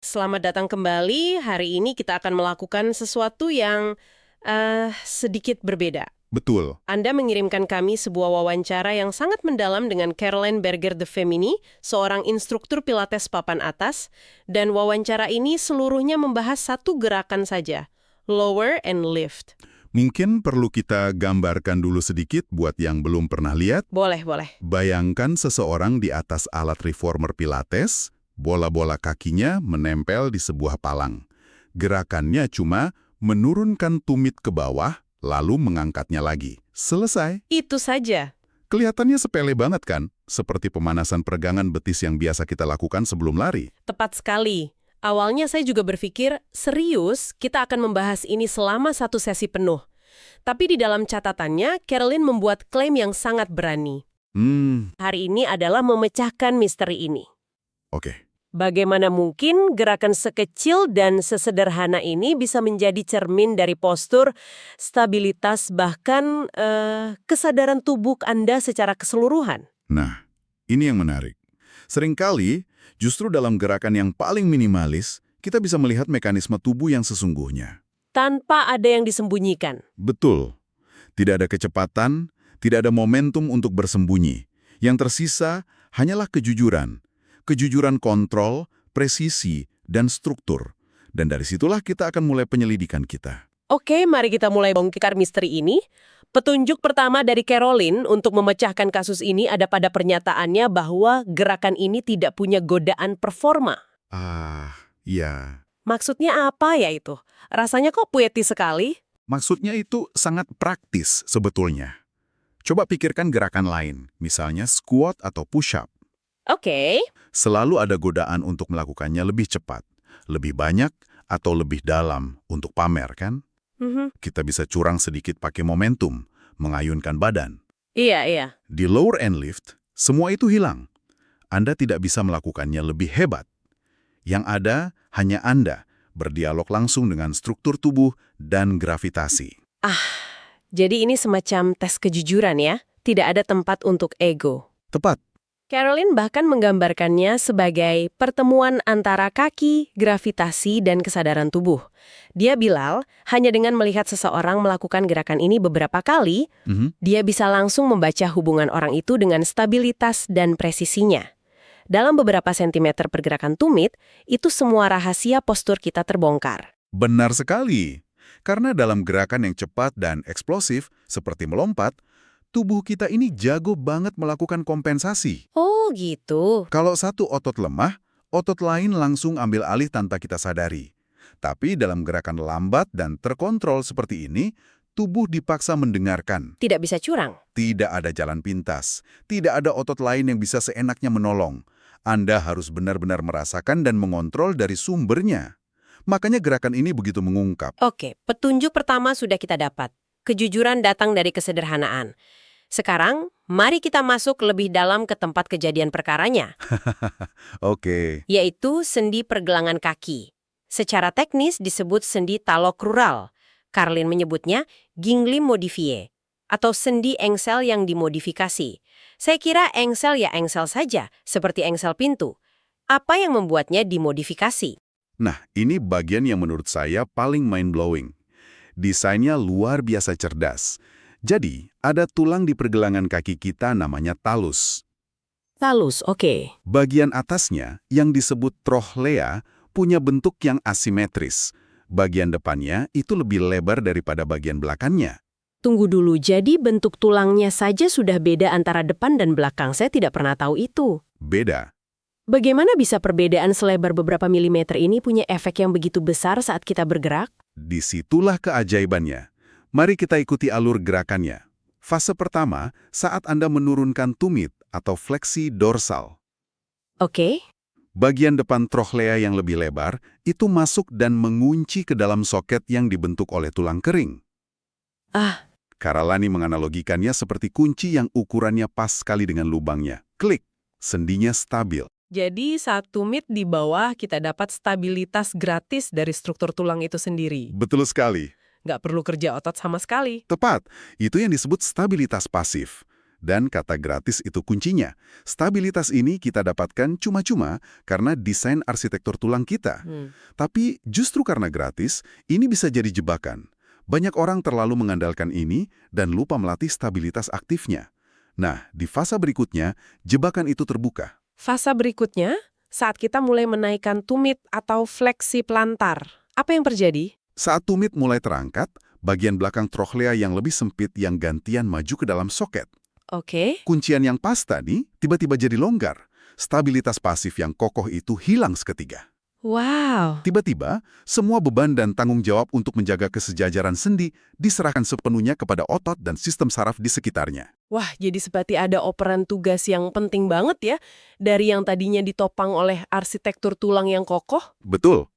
Selamat datang kembali. Hari ini kita akan melakukan sesuatu yang sedikit berbeda. Betul. Anda mengirimkan kami sebuah wawancara yang sangat mendalam dengan Caroline Berger de Femini, seorang instruktur Pilates papan atas, dan wawancara ini seluruhnya membahas satu gerakan saja, lower and lift. Mungkin perlu kita gambarkan dulu sedikit buat yang belum pernah lihat. Boleh, boleh. Bayangkan seseorang di atas alat reformer Pilates, bola-bola kakinya menempel di sebuah palang. Gerakannya cuma menurunkan tumit ke bawah, lalu mengangkatnya lagi. Selesai. Itu saja. Kelihatannya sepele banget kan? Seperti pemanasan peregangan betis yang biasa kita lakukan sebelum lari. Tepat sekali. Awalnya saya juga berpikir, serius, kita akan membahas ini selama satu sesi penuh. Tapi di dalam catatannya, Caroline membuat klaim yang sangat berani. Hari ini adalah memecahkan misteri ini. Oke. Bagaimana mungkin gerakan sekecil dan sesederhana ini bisa menjadi cermin dari postur, stabilitas, bahkan kesadaran tubuh Anda secara keseluruhan? Nah, ini yang menarik. Seringkali, justru dalam gerakan yang paling minimalis, kita bisa melihat mekanisme tubuh yang sesungguhnya. Tanpa ada yang disembunyikan. Betul. Tidak ada kecepatan, tidak ada momentum untuk bersembunyi. Yang tersisa hanyalah kejujuran. Kejujuran kontrol, presisi, dan struktur. Dan dari situlah kita akan mulai penyelidikan kita. Oke, mari kita mulai bongkar misteri ini. Petunjuk pertama dari Caroline untuk memecahkan kasus ini ada pada pernyataannya bahwa gerakan ini tidak punya godaan performa. Iya. Maksudnya apa ya itu? Rasanya kok puitis sekali? Maksudnya itu sangat praktis sebetulnya. Coba pikirkan gerakan lain, misalnya squat atau push-up. Oke. Selalu ada godaan untuk melakukannya lebih cepat, lebih banyak, atau lebih dalam untuk pamer, kan? Kita bisa curang sedikit pakai momentum, mengayunkan badan. Iya, iya. Di lower end lift, semua itu hilang. Anda tidak bisa melakukannya lebih hebat. Yang ada hanya Anda berdialog langsung dengan struktur tubuh dan gravitasi. Jadi ini semacam tes kejujuran ya? Tidak ada tempat untuk ego. Tepat. Caroline bahkan menggambarkannya sebagai pertemuan antara kaki, gravitasi, dan kesadaran tubuh. Dia bilang, hanya dengan melihat seseorang melakukan gerakan ini beberapa kali, dia bisa langsung membaca hubungan orang itu dengan stabilitas dan presisinya. Dalam beberapa sentimeter pergerakan tumit, itu semua rahasia postur kita terbongkar. Benar sekali. Karena dalam gerakan yang cepat dan eksplosif, seperti melompat, tubuh kita ini jago banget melakukan kompensasi. Oh gitu. Kalau satu otot lemah, otot lain langsung ambil alih tanpa kita sadari. Tapi dalam gerakan lambat dan terkontrol seperti ini, tubuh dipaksa mendengarkan. Tidak bisa curang. Tidak ada jalan pintas. Tidak ada otot lain yang bisa seenaknya menolong. Anda harus benar-benar merasakan dan mengontrol dari sumbernya. Makanya gerakan ini begitu mengungkap. Oke, petunjuk pertama sudah kita dapat. Kejujuran datang dari kesederhanaan. Sekarang, mari kita masuk lebih dalam ke tempat kejadian perkaranya, Oke. yaitu sendi pergelangan kaki. Secara teknis disebut sendi talocrural. Caroline menyebutnya ginglim modifié, atau sendi engsel yang dimodifikasi. Saya kira engsel ya engsel saja, seperti engsel pintu. Apa yang membuatnya dimodifikasi? Nah, ini bagian yang menurut saya paling mind-blowing. Desainnya luar biasa cerdas. Jadi, ada tulang di pergelangan kaki kita namanya talus. Talus, oke. Bagian atasnya, yang disebut trochlea, punya bentuk yang asimetris. Bagian depannya itu lebih lebar daripada bagian belakangnya. Tunggu dulu, jadi bentuk tulangnya saja sudah beda antara depan dan belakang. Saya tidak pernah tahu itu. Beda. Bagaimana bisa perbedaan selebar beberapa milimeter ini punya efek yang begitu besar saat kita bergerak? Disitulah keajaibannya. Mari kita ikuti alur gerakannya. Fase pertama, saat Anda menurunkan tumit atau fleksi dorsal. Oke. Bagian depan trochlea yang lebih lebar itu masuk dan mengunci ke dalam soket yang dibentuk oleh tulang kering. Caroline menganalogikannya seperti kunci yang ukurannya pas sekali dengan lubangnya. Klik, sendinya stabil. Jadi saat tumit di bawah kita dapat stabilitas gratis dari struktur tulang itu sendiri. Betul sekali. Nggak perlu kerja otot sama sekali. Tepat, itu yang disebut stabilitas pasif. Dan kata gratis itu kuncinya. Stabilitas ini kita dapatkan cuma-cuma karena desain arsitektur tulang kita. Tapi justru karena gratis, ini bisa jadi jebakan. Banyak orang terlalu mengandalkan ini dan lupa melatih stabilitas aktifnya. Nah, di fase berikutnya, jebakan itu terbuka. Fase berikutnya, saat kita mulai menaikkan tumit atau fleksi plantar. Apa yang terjadi? Saat tumit mulai terangkat, bagian belakang trochlea yang lebih sempit yang gantian maju ke dalam soket. Oke. Kuncian yang pas tadi tiba-tiba jadi longgar. Stabilitas pasif yang kokoh itu hilang seketika. Wow. Tiba-tiba, semua beban dan tanggung jawab untuk menjaga kesejajaran sendi diserahkan sepenuhnya kepada otot dan sistem saraf di sekitarnya. Wah, jadi seperti ada operan tugas yang penting banget ya, dari yang tadinya ditopang oleh arsitektur tulang yang kokoh. Betul,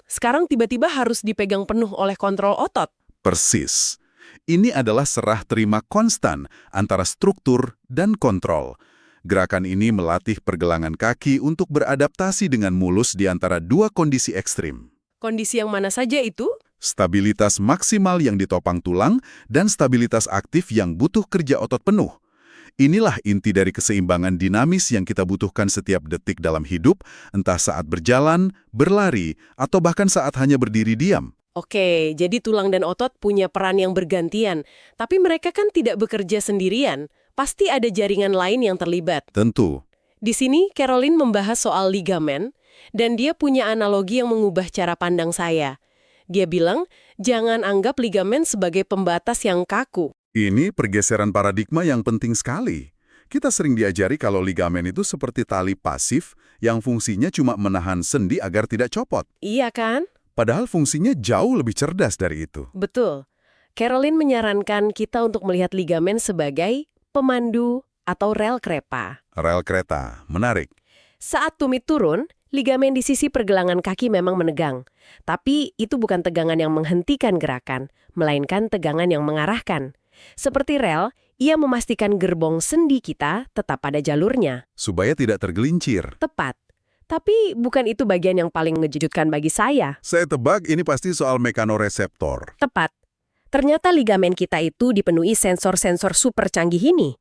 Sekarang tiba-tiba harus dipegang penuh oleh kontrol otot. persis. Ini adalah serah terima konstan antara struktur dan kontrol. Gerakan ini melatih pergelangan kaki untuk beradaptasi dengan mulus di antara dua kondisi ekstrim. Kondisi yang mana saja itu? Stabilitas maksimal yang ditopang tulang dan stabilitas aktif yang butuh kerja otot penuh. Inilah inti dari keseimbangan dinamis yang kita butuhkan setiap detik dalam hidup, entah saat berjalan, berlari, atau bahkan saat hanya berdiri diam. Oke, jadi tulang dan otot punya peran yang bergantian. Tapi mereka kan tidak bekerja sendirian. Pasti ada jaringan lain yang terlibat. Tentu. Di sini, Caroline membahas soal ligamen, dan dia punya analogi yang mengubah cara pandang saya. Dia bilang, jangan anggap ligamen sebagai pembatas yang kaku. Ini pergeseran paradigma yang penting sekali. Kita sering diajari kalau ligamen itu seperti tali pasif yang fungsinya cuma menahan sendi agar tidak copot. Iya kan? Padahal fungsinya jauh lebih cerdas dari itu. Betul. Caroline menyarankan kita untuk melihat ligamen sebagai pemandu atau rel kereta. Rel kereta, menarik. Saat tumit turun, ligamen di sisi pergelangan kaki memang menegang. Tapi itu bukan tegangan yang menghentikan gerakan, melainkan tegangan yang mengarahkan. Seperti rel, ia memastikan gerbong sendi kita tetap pada jalurnya. Supaya tidak tergelincir. Tepat. Tapi bukan itu bagian yang paling mengejutkan bagi saya. Saya tebak ini pasti soal mekanoreseptor. Tepat. Ternyata ligamen kita itu dipenuhi sensor-sensor super canggih ini.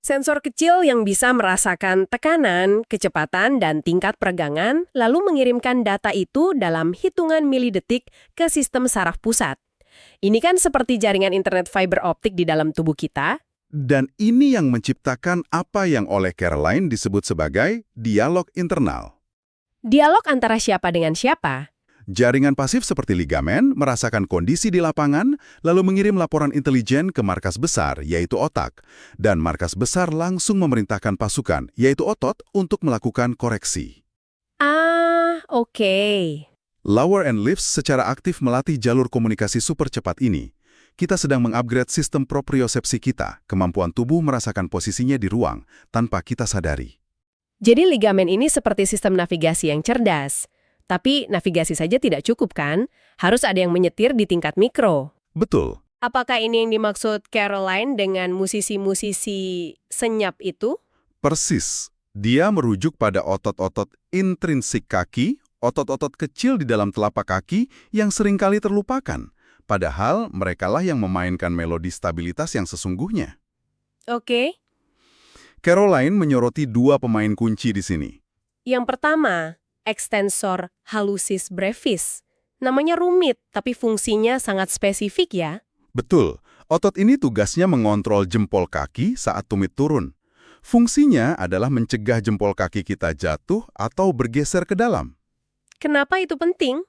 Sensor kecil yang bisa merasakan tekanan, kecepatan, dan tingkat peregangan, lalu mengirimkan data itu dalam hitungan milidetik ke sistem saraf pusat. Ini kan seperti jaringan internet fiber optik di dalam tubuh kita. Dan ini yang menciptakan apa yang oleh Caroline disebut sebagai dialog internal. Dialog antara siapa dengan siapa? Jaringan pasif seperti ligamen merasakan kondisi di lapangan, lalu mengirim laporan intelijen ke markas besar, yaitu otak. Dan markas besar langsung memerintahkan pasukan, yaitu otot, untuk melakukan koreksi. Ah, oke. Lower and Lifts secara aktif melatih jalur komunikasi super cepat ini. Kita sedang mengupgrade sistem propriosepsi kita, kemampuan tubuh merasakan posisinya di ruang, tanpa kita sadari. Jadi ligamen ini seperti sistem navigasi yang cerdas. Tapi navigasi saja tidak cukup kan? Harus ada yang menyetir di tingkat mikro. Betul. Apakah ini yang dimaksud Caroline dengan musisi-musisi senyap itu? Persis. Dia merujuk pada otot-otot intrinsik kaki, otot-otot kecil di dalam telapak kaki yang seringkali terlupakan. Padahal merekalah yang memainkan melodi stabilitas yang sesungguhnya. Oke. Caroline menyoroti dua pemain kunci di sini. Yang pertama, extensor hallucis brevis. Namanya rumit, tapi fungsinya sangat spesifik ya. Betul, otot ini tugasnya mengontrol jempol kaki saat tumit turun. Fungsinya adalah mencegah jempol kaki kita jatuh atau bergeser ke dalam. Kenapa itu penting?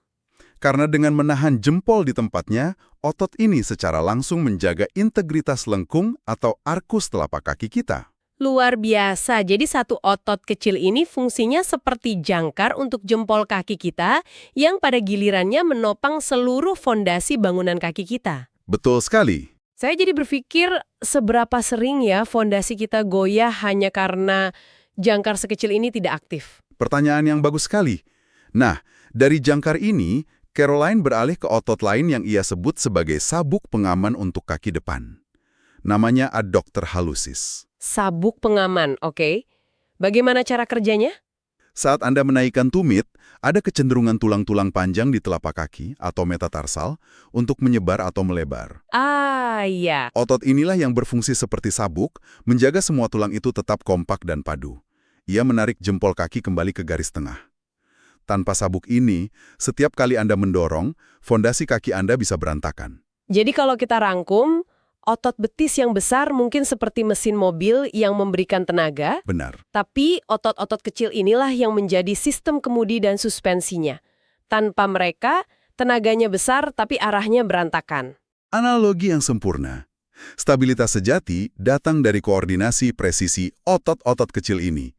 Karena dengan menahan jempol di tempatnya, otot ini secara langsung menjaga integritas lengkung atau arkus telapak kaki kita. Luar biasa, jadi satu otot kecil ini fungsinya seperti jangkar untuk jempol kaki kita yang pada gilirannya menopang seluruh fondasi bangunan kaki kita. Betul sekali. Saya jadi berpikir seberapa sering ya fondasi kita goyah hanya karena jangkar sekecil ini tidak aktif. Pertanyaan yang bagus sekali. Nah, dari jangkar ini, Caroline beralih ke otot lain yang ia sebut sebagai sabuk pengaman untuk kaki depan. Namanya adductor hallucis. Sabuk pengaman, oke. Bagaimana cara kerjanya? Saat Anda menaikkan tumit, ada kecenderungan tulang-tulang panjang di telapak kaki atau metatarsal untuk menyebar atau melebar. Ah, iya. Otot inilah yang berfungsi seperti sabuk, menjaga semua tulang itu tetap kompak dan padu. Ia menarik jempol kaki kembali ke garis tengah. Tanpa sabuk ini, setiap kali Anda mendorong, fondasi kaki Anda bisa berantakan. Jadi kalau kita rangkum, otot betis yang besar mungkin seperti mesin mobil yang memberikan tenaga, Benar. tapi otot-otot kecil inilah yang menjadi sistem kemudi dan suspensinya. Tanpa mereka, tenaganya besar tapi arahnya berantakan. Analogi yang sempurna. Stabilitas sejati datang dari koordinasi presisi otot-otot kecil ini.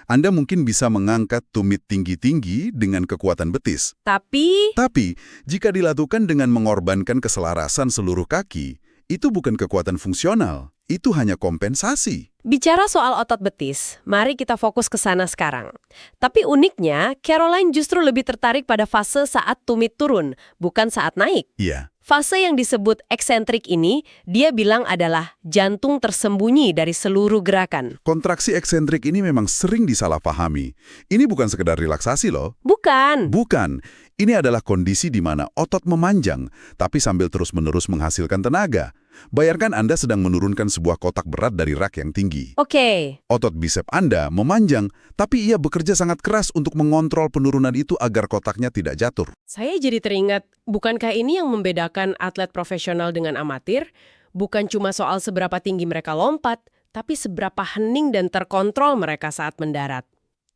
Anda mungkin bisa mengangkat tumit tinggi-tinggi dengan kekuatan betis. Tapi, Tapi, jika dilakukan dengan mengorbankan keselarasan seluruh kaki, itu bukan kekuatan fungsional, itu hanya kompensasi. bicara soal otot betis, mari kita fokus ke sana sekarang. Tapi uniknya, Caroline justru lebih tertarik pada fase saat tumit turun, bukan saat naik. Iya, Fase yang disebut eksentrik ini, dia bilang adalah jantung tersembunyi dari seluruh gerakan. kontraksi eksentrik ini memang sering disalahpahami. Ini bukan sekedar relaksasi loh. Bukan. Bukan. Ini adalah kondisi di mana otot memanjang, tapi sambil terus-menerus menghasilkan tenaga. Bayangkan Anda sedang menurunkan sebuah kotak berat dari rak yang tinggi. Oke. Otot bisep Anda memanjang, tapi ia bekerja sangat keras untuk mengontrol penurunan itu agar kotaknya tidak jatuh. Saya jadi teringat, bukankah ini yang membedakan atlet profesional dengan amatir? Bukan cuma soal seberapa tinggi mereka lompat, tapi seberapa hening dan terkontrol mereka saat mendarat.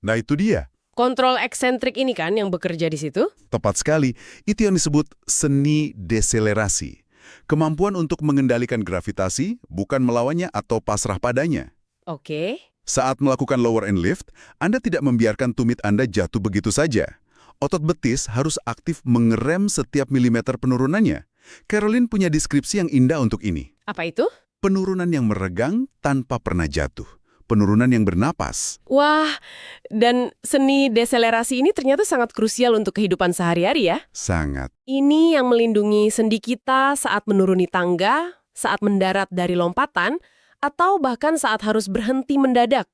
Nah itu dia. Kontrol eksentrik ini kan yang bekerja di situ? Tepat sekali, itu yang disebut seni deselerasi. Kemampuan untuk mengendalikan gravitasi, bukan melawannya atau pasrah padanya. Oke. Saat melakukan lower end lift, Anda tidak membiarkan tumit Anda jatuh begitu saja. Otot betis harus aktif mengerem setiap milimeter penurunannya. Caroline punya deskripsi yang indah untuk ini. Apa itu? Penurunan yang meregang tanpa pernah jatuh. Penurunan yang bernapas. Wah, dan seni deselerasi ini ternyata sangat krusial untuk kehidupan sehari-hari ya. Sangat. Ini yang melindungi sendi kita saat menuruni tangga, saat mendarat dari lompatan, atau bahkan saat harus berhenti mendadak.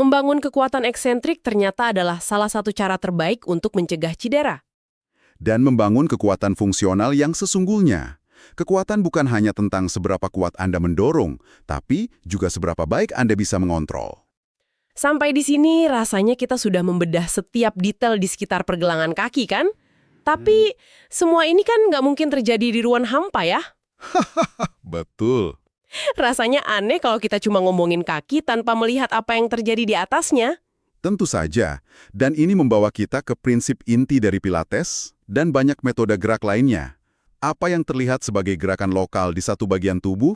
Membangun kekuatan eksentrik ternyata adalah salah satu cara terbaik untuk mencegah cedera. Dan membangun kekuatan fungsional yang sesungguhnya. Kekuatan bukan hanya tentang seberapa kuat Anda mendorong, tapi juga seberapa baik Anda bisa mengontrol. Sampai di sini rasanya kita sudah membedah setiap detail di sekitar pergelangan kaki kan? Tapi semua ini kan nggak mungkin terjadi di ruang hampa ya? Betul. Rasanya aneh kalau kita cuma ngomongin kaki tanpa melihat apa yang terjadi di atasnya. Tentu saja. Dan ini membawa kita ke prinsip inti dari Pilates dan banyak metode gerak lainnya. Apa yang terlihat sebagai gerakan lokal di satu bagian tubuh?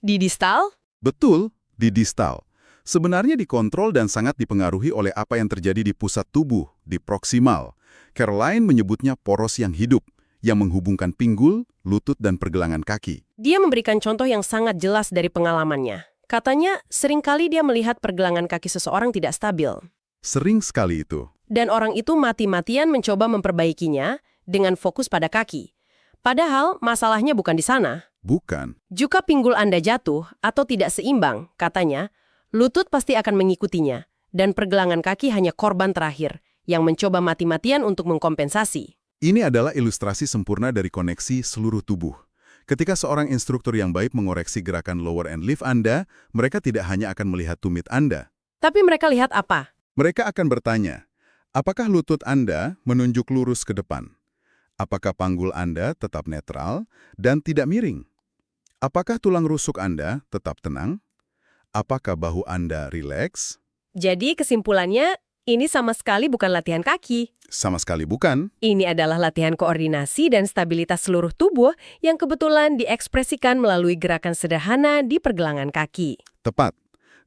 Di distal? Betul, di distal. Sebenarnya dikontrol dan sangat dipengaruhi oleh apa yang terjadi di pusat tubuh, di proksimal. Caroline menyebutnya poros yang hidup, yang menghubungkan pinggul, lutut, dan pergelangan kaki. Dia memberikan contoh yang sangat jelas dari pengalamannya. Katanya, seringkali dia melihat pergelangan kaki seseorang tidak stabil. Sering sekali itu. Dan orang itu mati-matian mencoba memperbaikinya dengan fokus pada kaki. Padahal masalahnya bukan di sana. Bukan. Jika pinggul Anda jatuh atau tidak seimbang, katanya, lutut pasti akan mengikutinya. Dan pergelangan kaki hanya korban terakhir, yang mencoba mati-matian untuk mengkompensasi. Ini adalah ilustrasi sempurna dari koneksi seluruh tubuh. Ketika seorang instruktur yang baik mengoreksi gerakan lower end lift Anda, mereka tidak hanya akan melihat tumit Anda. Tapi mereka lihat apa? Mereka akan bertanya, apakah lutut Anda menunjuk lurus ke depan? Apakah panggul Anda tetap netral dan tidak miring? Apakah tulang rusuk Anda tetap tenang? Apakah bahu Anda rileks? Jadi kesimpulannya, ini sama sekali bukan latihan kaki. Sama sekali bukan. Ini adalah latihan koordinasi dan stabilitas seluruh tubuh yang kebetulan diekspresikan melalui gerakan sederhana di pergelangan kaki. Tepat.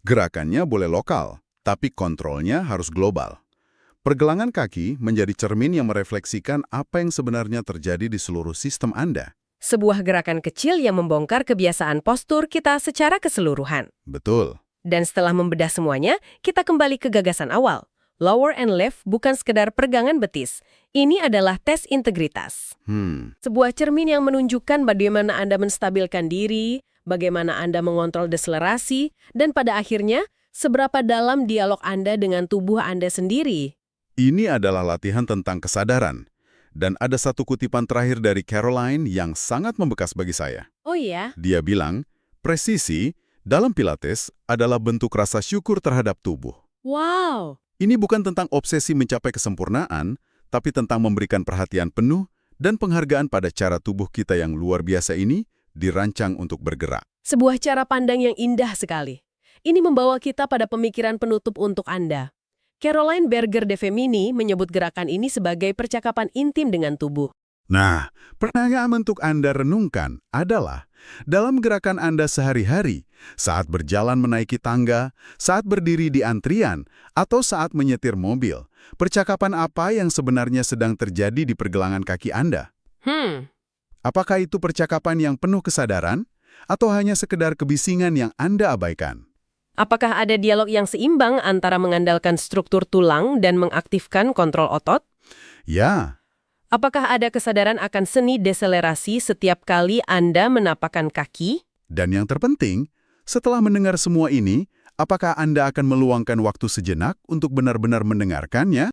Gerakannya boleh lokal, tapi kontrolnya harus global. Pergelangan kaki menjadi cermin yang merefleksikan apa yang sebenarnya terjadi di seluruh sistem Anda. Sebuah gerakan kecil yang membongkar kebiasaan postur kita secara keseluruhan. Betul. Dan setelah membedah semuanya, kita kembali ke gagasan awal. Lower and left bukan sekedar peregangan betis. Ini adalah tes integritas. Sebuah cermin yang menunjukkan bagaimana Anda menstabilkan diri, bagaimana Anda mengontrol deselerasi, dan pada akhirnya, seberapa dalam dialog Anda dengan tubuh Anda sendiri. Ini adalah latihan tentang kesadaran. Dan ada satu kutipan terakhir dari Caroline yang sangat membekas bagi saya. Oh iya? Dia bilang, presisi dalam Pilates adalah bentuk rasa syukur terhadap tubuh. Wow! Ini bukan tentang obsesi mencapai kesempurnaan, tapi tentang memberikan perhatian penuh dan penghargaan pada cara tubuh kita yang luar biasa ini dirancang untuk bergerak. Sebuah cara pandang yang indah sekali. Ini membawa kita pada pemikiran penutup untuk Anda. Caroline Berger de Femini menyebut gerakan ini sebagai percakapan intim dengan tubuh. Nah, pertanyaan untuk Anda renungkan adalah, dalam gerakan Anda sehari-hari, saat berjalan menaiki tangga, saat berdiri di antrian, atau saat menyetir mobil, percakapan apa yang sebenarnya sedang terjadi di pergelangan kaki Anda? Apakah itu percakapan yang penuh kesadaran, atau hanya sekedar kebisingan yang Anda abaikan? Apakah ada dialog yang seimbang antara mengandalkan struktur tulang dan mengaktifkan kontrol otot? Ya, Apakah ada kesadaran akan seni deselerasi setiap kali Anda menapakkan kaki? dan yang terpenting, setelah mendengar semua ini, apakah Anda akan meluangkan waktu sejenak untuk benar-benar mendengarkannya?